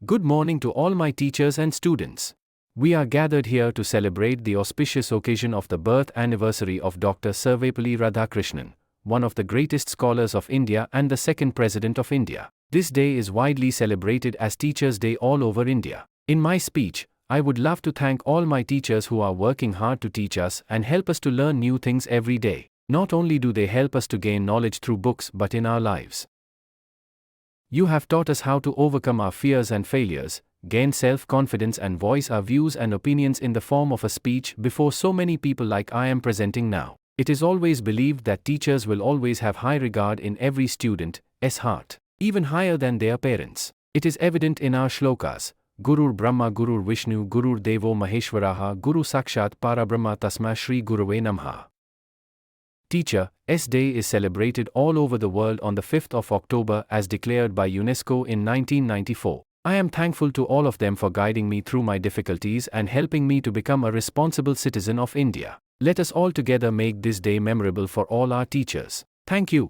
Good morning to all my teachers and students. We are gathered here to celebrate the auspicious occasion of the birth anniversary of Dr. Sarvepalli Radhakrishnan, one of the greatest scholars of India and the second President of India. This day is widely celebrated as Teachers' Day all over India. In my speech, I would love to thank all my teachers who are working hard to teach us and help us to learn new things every day. Not only do they help us to gain knowledge through books but in our lives. You have taught us how to overcome our fears and failures, gain self-confidence and voice our views and opinions in the form of a speech before so many people like I am presenting now. It is always believed that teachers will always have high regard in every student's heart, even higher than their parents. It is evident in our shlokas, Gurur Brahma Gurur Vishnu Gurur Devo Maheshwaraha Guru Sakshat Parabrahma Tasma Shri Gurave Namaha. Teachers' Day is celebrated all over the world on the 5th of October as declared by UNESCO in 1994. I am thankful to all of them for guiding me through my difficulties and helping me to become a responsible citizen of India. Let us all together make this day memorable for all our teachers. Thank you.